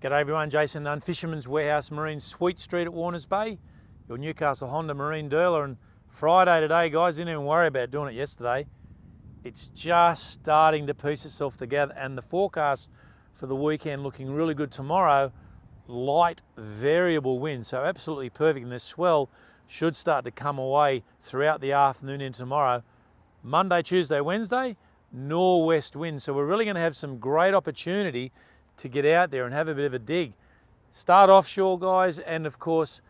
G'day everyone, Jason Nunn, Fisherman's Warehouse Marine, Sweet Street at Warners Bay, your Newcastle Honda Marine dealer. And Friday today, guys, didn't even worry about doing it yesterday. It's just starting to piece itself together, and the forecast for the weekend looking really good tomorrow. Light variable wind, so absolutely perfect. And this swell should start to come away throughout the afternoon into tomorrow. Monday, Tuesday, Wednesday, northwest wind. So we're really going to have some great opportunity to get out there and have a bit of a dig. Start offshore, guys, and of course,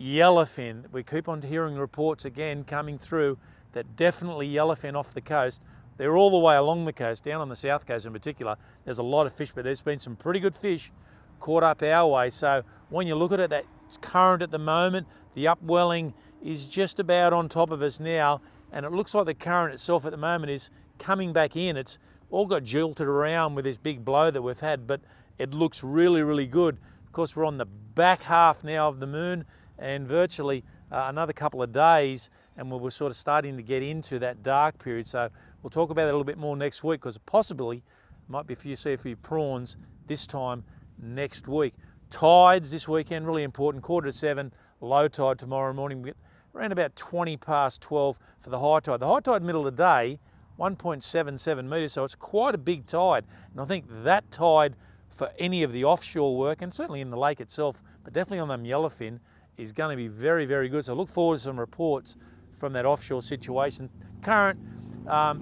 yellowfin. We keep on hearing reports again coming through that definitely yellowfin off the coast. They're all the way along the coast, down on the south coast in particular. There's a lot of fish, but there's been some pretty good fish caught up our way. So when you look at it, that current at the moment, the upwelling is just about on top of us now, and it looks like the current itself at the moment is coming back in. It's all got jilted around with this big blow that we've had, but it looks really, really good. Of course, we're on the back half now of the moon, and virtually another couple of days, and we're sort of starting to get into that dark period. So we'll talk about that a little bit more next week, because possibly might be see a few prawns this time next week. Tides this weekend, really important. 6:45, low tide tomorrow morning. We get around about 20 past 12 for the high tide. The high tide middle of the day, 1.77 metres, so it's quite a big tide. And I think that tide for any of the offshore work, and certainly in the lake itself, but definitely on them yellowfin, is going to be very, very good. So I look forward to some reports from that offshore situation. Current,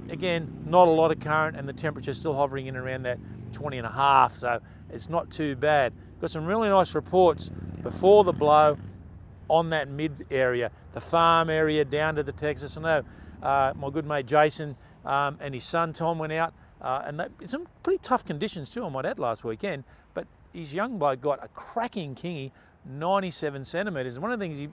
again, not a lot of current, and the temperature's still hovering in around that 20.5, so it's not too bad. Got some really nice reports before the blow on that mid area, the farm area down to the Texas. I know my good mate Jason and his son Tom went out, and some pretty tough conditions too, I might add, last weekend, but his young bloke got a cracking kingy, 97 centimetres. And one of the things he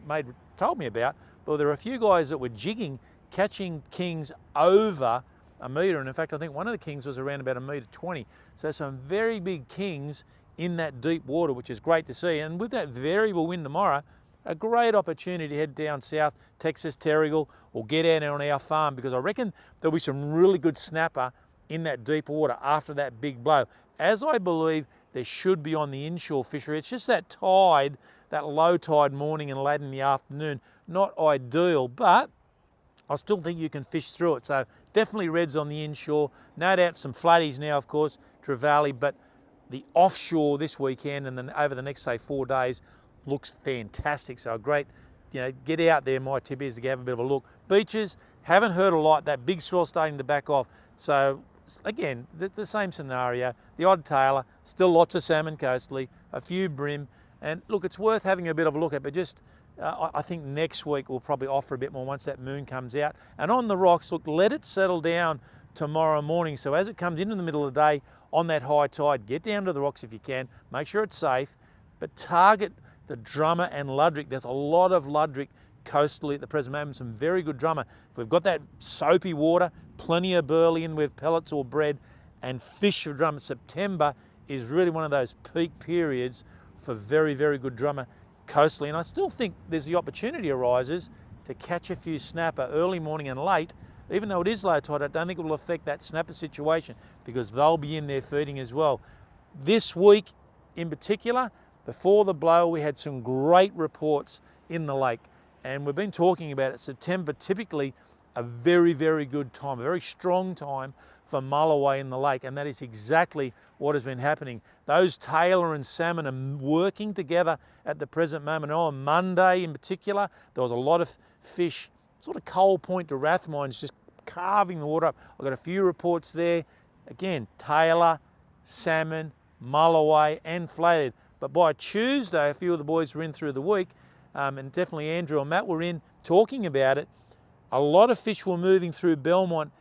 told me about, well, there were a few guys that were jigging, catching kings over a metre, and in fact I think one of the kings was around about 1.20 metre. So some very big kings in that deep water, which is great to see. And with that variable wind tomorrow, a great opportunity to head down south, Texas, Terrigal, or get out on our farm, because I reckon there'll be some really good snapper in that deep water after that big blow, as I believe there should be on the inshore fishery. It's just that tide, that low tide morning and late in the afternoon, not ideal, but I still think you can fish through it. So definitely reds on the inshore. No doubt some flatties now, of course, trevally, but the offshore this weekend and then over the next, say, 4 days looks fantastic. So a great, get out there. My tip is to have a bit of a look. Beaches, haven't heard a lot. That big swell starting to back off. So again, the same scenario. The odd tailer, still lots of salmon coastally, a few bream. And look, it's worth having a bit of a look at, but just I think next week we'll probably offer a bit more once that moon comes out. And on the rocks, look, let it settle down tomorrow morning. So as it comes into the middle of the day on that high tide, get down to the rocks if you can. Make sure it's safe, but target the drummer and ludric. There's a lot of ludric coastally at the present moment, some very good drummer. If we've got that soapy water, plenty of burley in with pellets or bread, and fish for drummer. September is really one of those peak periods for very, very good drummer coastally. And I still think there's the opportunity arises to catch a few snapper early morning and late. Even though it is low tide, I don't think it will affect that snapper situation, because they'll be in there feeding as well. This week in particular, before the blow, we had some great reports in the lake, and we've been talking about it. September, typically a very, very good time, a very strong time for mulloway in the lake, and that is exactly what has been happening. Those tailor and salmon are working together at the present moment. On Monday in particular, there was a lot of fish, sort of Coal Point to Rathmines, just carving the water up. I've got a few reports there. Again, tailor, salmon, mulloway, and flathead. But by Tuesday, a few of the boys were in through the week, and definitely Andrew and Matt were in talking about it. A lot of fish were moving through Belmont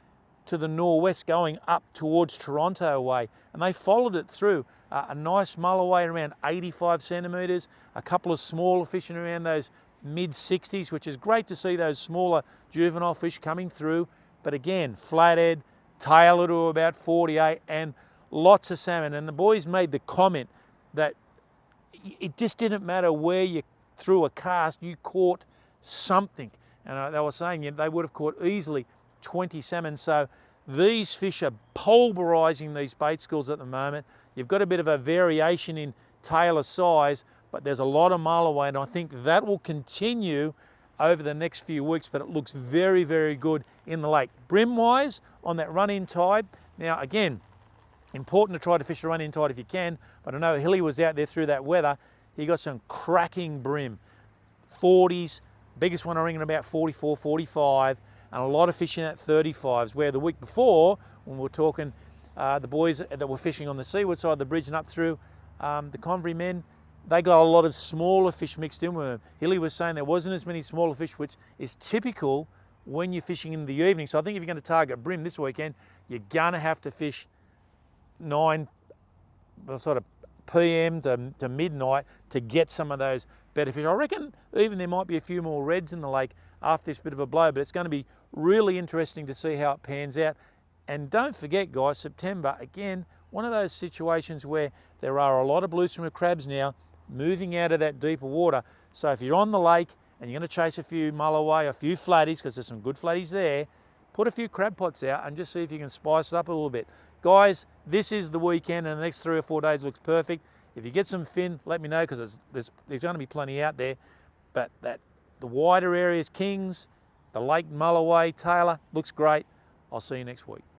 to the northwest, going up towards Toronto way, and they followed it through. A nice mulloway around 85 centimetres, a couple of smaller fish in around those mid-60s, which is great to see those smaller juvenile fish coming through. But again, flathead, tailor to about 48, and lots of salmon. And the boys made the comment that it just didn't matter where you threw a cast, you caught something. And they were saying they would have caught easily 20 salmon. So These fish are pulverising these bait schools at the moment. You've got a bit of a variation in tailor size, but there's a lot of mulloway, and I think that will continue over the next few weeks, but it looks very, very good in the lake. Bream-wise, on that run-in tide, now again, important to try to fish a run-in tide if you can, but I know Hilly was out there through that weather. He got some cracking bream, 40s, biggest one I reckon about 44, 45, and a lot of fishing at 35s, where the week before, when we were talking, the boys that were fishing on the seaward side of the bridge and up through the Convery men, they got a lot of smaller fish mixed in with them. Hilly was saying there wasn't as many smaller fish, which is typical when you're fishing in the evening. So I think if you're going to target bream this weekend, you're going to have to fish 9 sort of PM to midnight to get some of those better fish. I reckon even there might be a few more reds in the lake after this bit of a blow, but it's going to be really interesting to see how it pans out. And don't forget, guys, September, again, one of those situations where there are a lot of blue swimmer crabs now moving out of that deeper water. So if you're on the lake and you're going to chase a few mulloway, a few flatties, because there's some good flatties there, put a few crab pots out and just see if you can spice it up a little bit. Guys, this is the weekend, and the next 3 or 4 days looks perfect. If you get some fin, let me know, because there's going to be plenty out there. But the wider areas, Kings, the Lake Mulloway, Taylor, looks great. I'll see you next week.